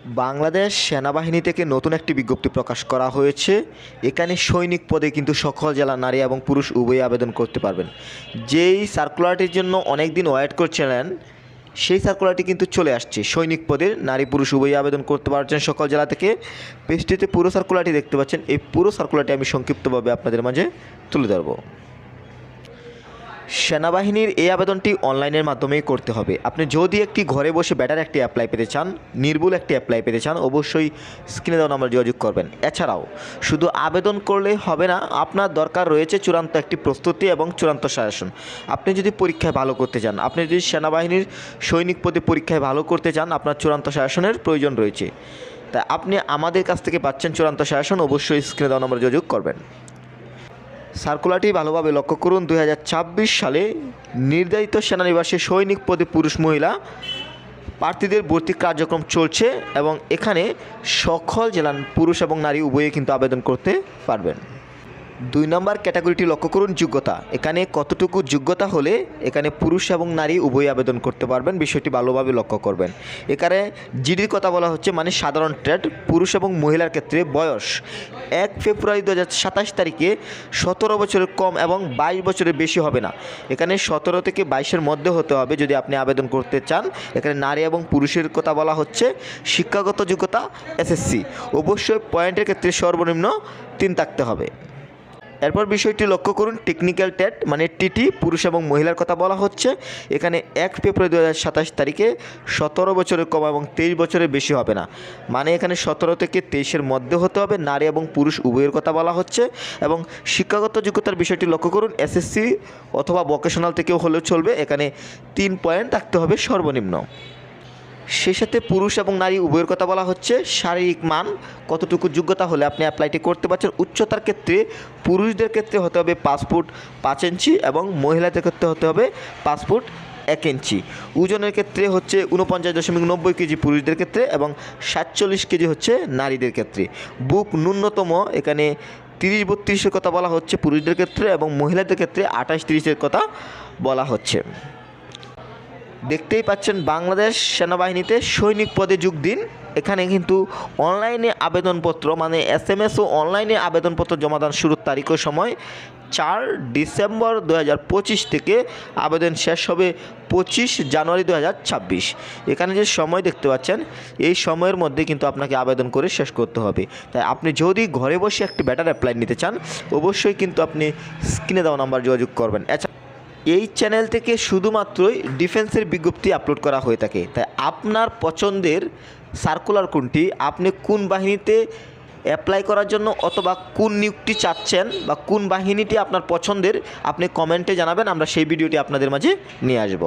বাংলাদেশ সেনাবাহিনী থেকে নতুন একটি বিজ্ঞপ্তি প্রকাশ করা হয়েছে। এখানে সৈনিক পদে কিন্তু সকল জেলার নারী এবং পুরুষ উভয়ই আবেদন করতে পারবেন। যেই সার্কুলারটির জন্য অনেক দিন ওয়েট করছিলেন, সেই সার্কুলারটি কিন্তু চলে আসছে। সৈনিক পদের নারী পুরুষ উভয়ই আবেদন করতে পারছেন সকল জেলা থেকে। পেজটিতে পুরো সার্কুলারটি দেখতে পাচ্ছেন। এই পুরো সার্কুলারটি আমি সংক্ষিপ্তভাবে আপনাদের মাঝে তুলে ধরব। সেনাবাহিনীর এই আবেদনটি অনলাইনের মাধ্যমেই করতে হবে। আপনি যদি একটি ঘরে বসে বেটার একটি অ্যাপ্লাই পেতে চান, নির্ভুল একটি অ্যাপ্লাই পেতে চান, অবশ্যই স্ক্রিনে দেওয়া নাম্বার যোগাযোগ করবেন। এছাড়াও শুধু আবেদন করলে হবে না, আপনার দরকার রয়েছে চূড়ান্ত একটি প্রস্তুতি এবং চূড়ান্ত সাজেশন। আপনি যদি পরীক্ষায় ভালো করতে চান, আপনি যদি সেনাবাহিনীর সৈনিক পদে পরীক্ষায় ভালো করতে চান, আপনার চূড়ান্ত সাজেশনের প্রয়োজন রয়েছে। তাই আপনি আমাদের কাছ থেকে পাচ্ছেন চূড়ান্ত সাজেশন। অবশ্যই স্ক্রিনে দেওয়া নাম্বার যোগাযোগ করবেন। সার্কুলারটি ভালোভাবে লক্ষ্য করুন। 2026 সালে নির্ধারিত সেনানিবাসে সৈনিক পদে পুরুষ মহিলা প্রার্থীদের ভর্তি কার্যক্রম চলছে এবং এখানে সকল জেলার পুরুষ এবং নারী উভয়ে কিন্তু আবেদন করতে পারবেন। 2 নম্বর ক্যাটাগরিটি লক্ষ্য করুন, যোগ্যতা। এখানে কতটুকু যোগ্যতা হলে এখানে পুরুষ এবং নারী উভয়ই আবেদন করতে পারবেন, বিষয়টি ভালোভাবে লক্ষ্য করবেন। এখানে জিডির কথা বলা হচ্ছে, মানে সাধারণ ট্রেড। পুরুষ এবং মহিলার ক্ষেত্রে বয়স 1 ফেব্রুয়ারি 2027 তারিখে 17 বছরের কম এবং 22 বছরের বেশি হবে না। এখানে 17 থেকে 22-এর মধ্যে হতে হবে যদি আপনি আবেদন করতে চান। এখানে নারী এবং পুরুষের কথা বলা হচ্ছে। শিক্ষাগত যোগ্যতা এসএসসি। অবশ্যই পয়েন্টের ক্ষেত্রে সর্বনিম্ন 3 থাকতে হবে। এরপর বিষয়টি লক্ষ্য করুন, টেকনিক্যাল ট্রেড মানে টিটি। পুরুষ এবং মহিলার কথা বলা হচ্ছে। এখানে 1 ফেব্রুয়ারি 2027 তারিখে 17 বছরের কম এবং 23 বছরের বেশি হবে না, মানে এখানে 17 থেকে 23-এর মধ্যে হতে হবে। নারী এবং পুরুষ উভয়ের কথা বলা হচ্ছে। এবং শিক্ষাগত যোগ্যতার বিষয়টি লক্ষ্য করুন, এসএসসি অথবা ভোকেশনাল থেকেও হলেও চলবে। এখানে 3 পয়েন্ট থাকতে হবে সর্বনিম্ন। সেই সাথে পুরুষ এবং নারী উভয়ের কথা বলা হচ্ছে। শারীরিক মান কতটুকু যোগ্যতা হলে আপনি অ্যাপ্লাইটি করতে পারছেন। উচ্চতার ক্ষেত্রে পুরুষদের ক্ষেত্রে হতে হবে 5 ফুট 5 ইঞ্চি এবং মহিলাদের ক্ষেত্রে হতে হবে 5 ফুট 1 ইঞ্চি। ওজনের ক্ষেত্রে হচ্ছে 49.90 কেজি পুরুষদের ক্ষেত্রে এবং 47 কেজি হচ্ছে নারীদের ক্ষেত্রে। বুক ন্যূনতম এখানে 30-32-এর কথা বলা হচ্ছে পুরুষদের ক্ষেত্রে এবং মহিলাদের ক্ষেত্রে 28-30-এর কথা বলা হচ্ছে। দেখতেই পাচ্ছেন বাংলাদেশ সেনাবাহিনীতে সৈনিক পদে যোগ দিন। এখানে কিন্তু অনলাইনে আবেদনপত্র মানে SMS ও অনলাইনে আবেদনপত্র জমাদান শুরুর তারিখ ও সময় 4 ডিসেম্বর 2025 থেকে আবেদন শেষ হবে 25 জানুয়ারি 2026। এখানে যে সময় দেখতে পাচ্ছেন, এই সময়ের মধ্যে কিন্তু আপনাকে আবেদন করে শেষ করতে হবে। তাই আপনি যদি ঘরে বসে একটি বেটার অ্যাপ্লাই নিতে চান, অবশ্যই কিন্তু আপনি স্ক্রিনে দেওয়া নাম্বার যোগাযোগ করবেন। এই চ্যানেল থেকে শুধুমাত্রই ডিফেন্সের বিজ্ঞপ্তি আপলোড করা হয়ে থাকে। তাই আপনার পছন্দের সার্কুলার কোনটি, আপনি কোন বাহিনীতে অ্যাপ্লাই করার জন্য অথবা কোন নিয়োগটি চাচ্ছেন বা কোন বাহিনীটি আপনার পছন্দের, আপনি কমেন্টে জানাবেন। আমরা সেই ভিডিওটি আপনাদের মাঝে নিয়ে আসব।